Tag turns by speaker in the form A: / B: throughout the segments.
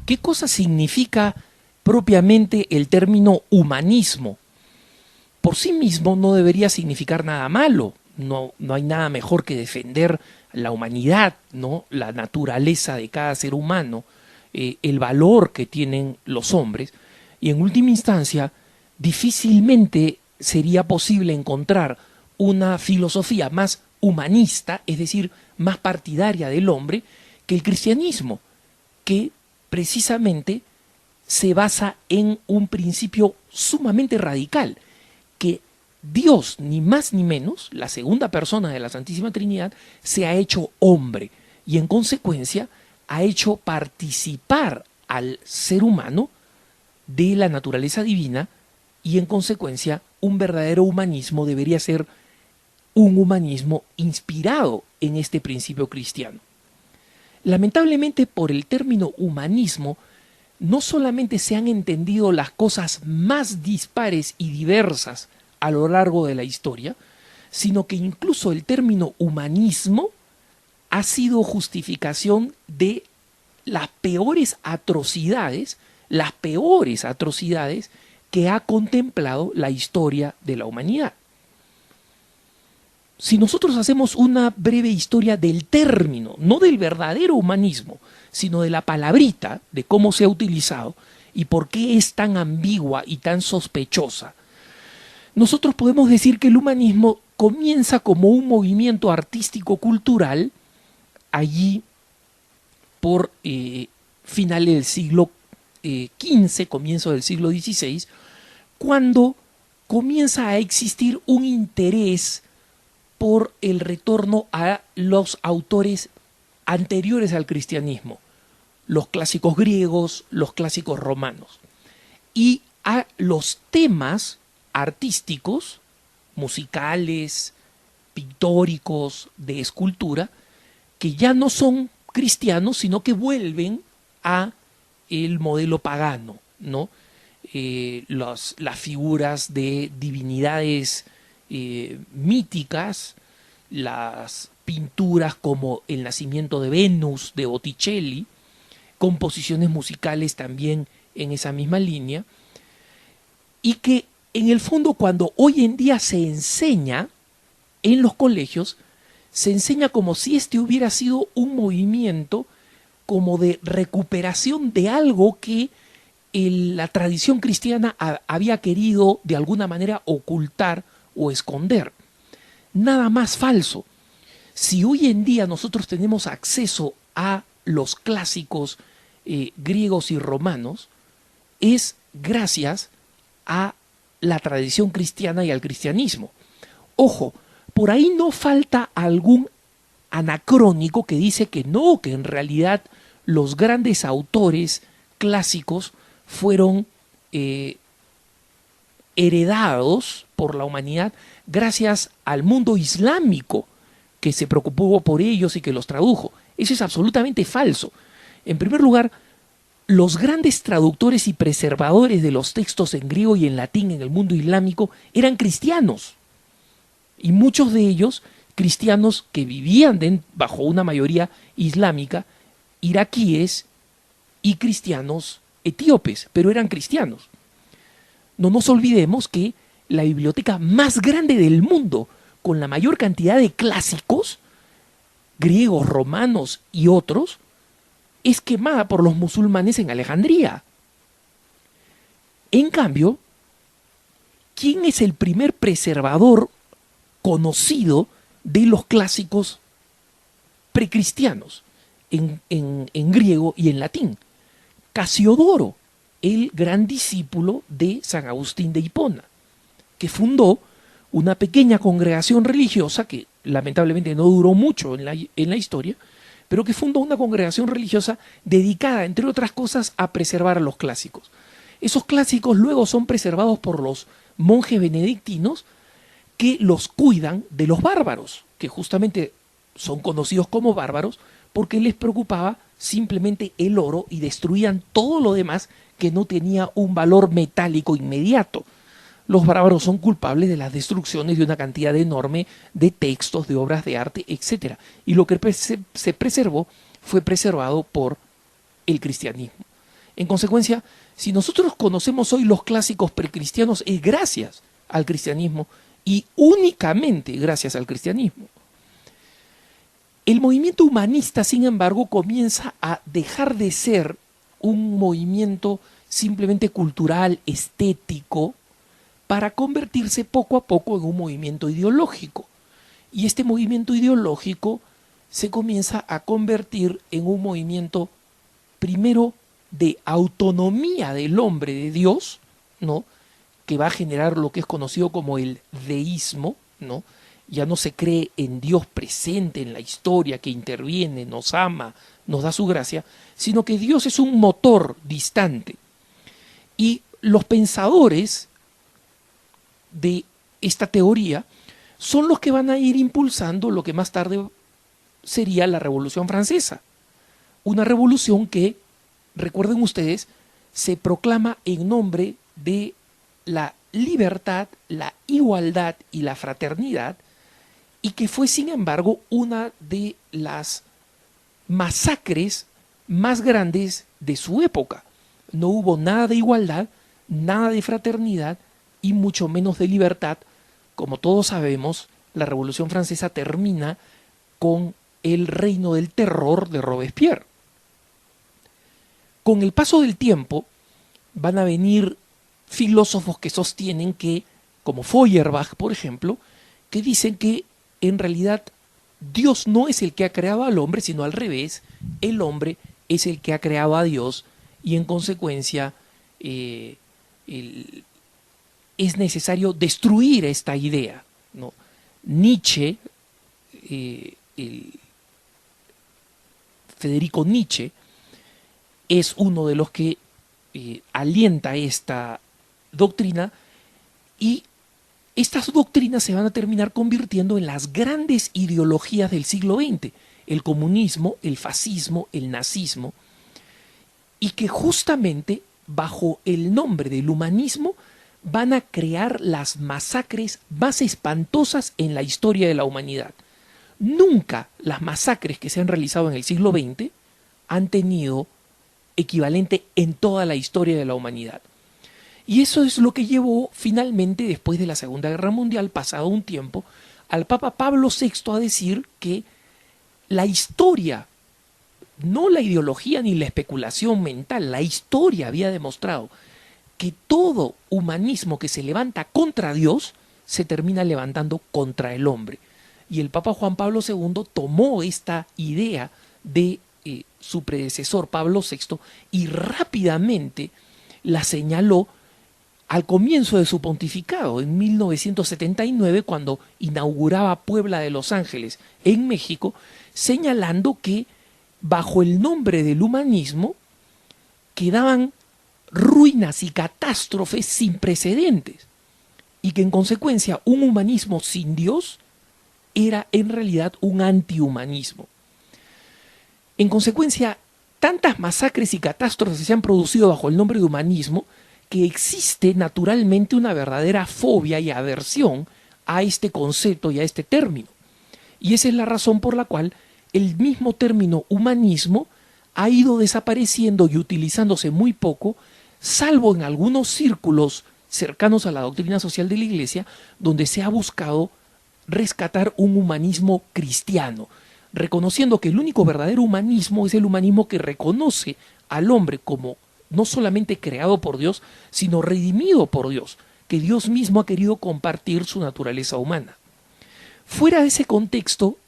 A: ¿Qué cosa significa propiamente el término humanismo? Por sí mismo no debería significar nada malo. No hay nada mejor que defender la humanidad, ¿no? La naturaleza de cada ser humano, el valor que tienen los hombres. Y en última instancia, difícilmente sería posible encontrar una filosofía más humanista, es decir, más partidaria del hombre, que el cristianismo, que precisamente se basa en un principio sumamente radical, que Dios, ni más ni menos, la segunda persona de la Santísima Trinidad, se ha hecho hombre y en consecuencia ha hecho participar al ser humano de la naturaleza divina y en consecuencia un verdadero humanismo debería ser un humanismo inspirado en este principio cristiano. Lamentablemente, por el término humanismo no solamente se han entendido las cosas más dispares y diversas a lo largo de la historia, sino que incluso el término humanismo ha sido justificación de las peores atrocidades que ha contemplado la historia de la humanidad. Si nosotros hacemos una breve historia del término, no del verdadero humanismo, sino de la palabrita, de cómo se ha utilizado y por qué es tan ambigua y tan sospechosa, nosotros podemos decir que el humanismo comienza como un movimiento artístico-cultural allí por finales del siglo XV, comienzo del siglo XVI, cuando comienza a existir un interés por el retorno a los autores anteriores al cristianismo, los clásicos griegos, los clásicos romanos, y a los temas artísticos, musicales, pictóricos, de escultura, que ya no son cristianos, sino que vuelven a el modelo pagano, ¿no? Las figuras de divinidades míticas, las pinturas como El nacimiento de Venus de Botticelli, composiciones musicales también en esa misma línea, y que en el fondo cuando hoy en día se enseña en los colegios, se enseña como si este hubiera sido un movimiento como de recuperación de algo que la tradición cristiana había querido de alguna manera ocultar o esconder. Nada más falso. Si hoy en día nosotros tenemos acceso a los clásicos griegos y romanos, es gracias a la tradición cristiana y al cristianismo. Ojo, por ahí no falta algún anacrónico que dice que no, que en realidad los grandes autores clásicos fueron heredados por la humanidad gracias al mundo islámico que se preocupó por ellos y que los tradujo. Eso es absolutamente falso. En primer lugar, los grandes traductores y preservadores de los textos en griego y en latín en el mundo islámico eran cristianos. Y muchos de ellos, cristianos que vivían bajo una mayoría islámica, iraquíes y cristianos etíopes, pero eran cristianos. No nos olvidemos que la biblioteca más grande del mundo, con la mayor cantidad de clásicos, griegos, romanos y otros, es quemada por los musulmanes en Alejandría. En cambio, ¿quién es el primer preservador conocido de los clásicos precristianos en griego y en latín? Casiodoro, el gran discípulo de San Agustín de Hipona, que fundó una pequeña congregación religiosa que lamentablemente no duró mucho en la historia, pero que fundó una congregación religiosa dedicada, entre otras cosas, a preservar a los clásicos. Esos clásicos luego son preservados por los monjes benedictinos que los cuidan de los bárbaros, que justamente son conocidos como bárbaros porque les preocupaba simplemente el oro y destruían todo lo demás que no tenía un valor metálico inmediato. Los bárbaros son culpables de las destrucciones de una cantidad enorme de textos, de obras de arte, etc. Y lo que se preservó fue preservado por el cristianismo. En consecuencia, si nosotros conocemos hoy los clásicos precristianos, es gracias al cristianismo y únicamente gracias al cristianismo. El movimiento humanista, sin embargo, comienza a dejar de ser un movimiento simplemente cultural, estético, para convertirse poco a poco en un movimiento ideológico. Y este movimiento ideológico se comienza a convertir en un movimiento, primero, de autonomía del hombre de Dios, ¿no?, que va a generar lo que es conocido como el deísmo, ¿no? Ya no se cree en Dios presente en la historia, que interviene, nos ama, nos da su gracia, sino que Dios es un motor distante. Y los pensadores de esta teoría son los que van a ir impulsando lo que más tarde sería la Revolución Francesa. Una revolución que, recuerden ustedes, se proclama en nombre de la libertad, la igualdad y la fraternidad, y que fue, sin embargo, una de las masacres más grandes de su época. No hubo nada de igualdad, nada de fraternidad y mucho menos de libertad. Como todos sabemos, la Revolución Francesa termina con el reino del terror de Robespierre. Con el paso del tiempo van a venir filósofos que sostienen que, como Feuerbach, por ejemplo, que dicen que en realidad Dios no es el que ha creado al hombre, sino al revés, el hombre es el que ha creado a Dios y en consecuencia es necesario destruir esta idea, ¿no? Nietzsche, Federico Nietzsche, es uno de los que alienta esta doctrina, y estas doctrinas se van a terminar convirtiendo en las grandes ideologías del siglo XX, el comunismo, el fascismo, el nazismo, y que justamente bajo el nombre del humanismo van a crear las masacres más espantosas en la historia de la humanidad. Nunca las masacres que se han realizado en el siglo XX han tenido equivalente en toda la historia de la humanidad. Y eso es lo que llevó finalmente, después de la Segunda Guerra Mundial, pasado un tiempo, al Papa Pablo VI a decir que la historia, no la ideología ni la especulación mental, la historia había demostrado que todo humanismo que se levanta contra Dios se termina levantando contra el hombre. Y el Papa Juan Pablo II tomó esta idea de su predecesor Pablo VI y rápidamente la señaló al comienzo de su pontificado, en 1979, cuando inauguraba Puebla de Los Ángeles en México, señalando que bajo el nombre del humanismo quedaban ruinas y catástrofes sin precedentes, y que en consecuencia un humanismo sin Dios era en realidad un antihumanismo. En consecuencia, tantas masacres y catástrofes se han producido bajo el nombre de humanismo que existe naturalmente una verdadera fobia y aversión a este concepto y a este término. Y esa es la razón por la cual el mismo término humanismo ha ido desapareciendo y utilizándose muy poco, salvo en algunos círculos cercanos a la doctrina social de la Iglesia, donde se ha buscado rescatar un humanismo cristiano, reconociendo que el único verdadero humanismo es el humanismo que reconoce al hombre como no solamente creado por Dios, sino redimido por Dios, que Dios mismo ha querido compartir su naturaleza humana. Fuera de ese contexto,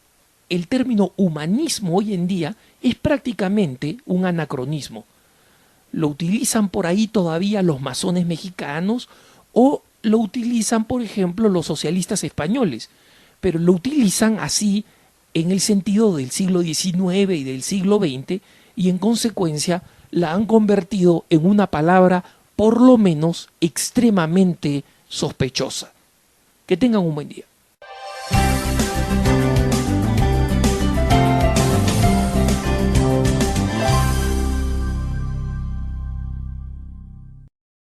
A: el término humanismo hoy en día es prácticamente un anacronismo. Lo utilizan por ahí todavía los masones mexicanos o lo utilizan, por ejemplo, los socialistas españoles, pero lo utilizan así en el sentido del siglo XIX y del siglo XX y en consecuencia la han convertido en una palabra por lo menos extremadamente sospechosa. Que tengan un buen día.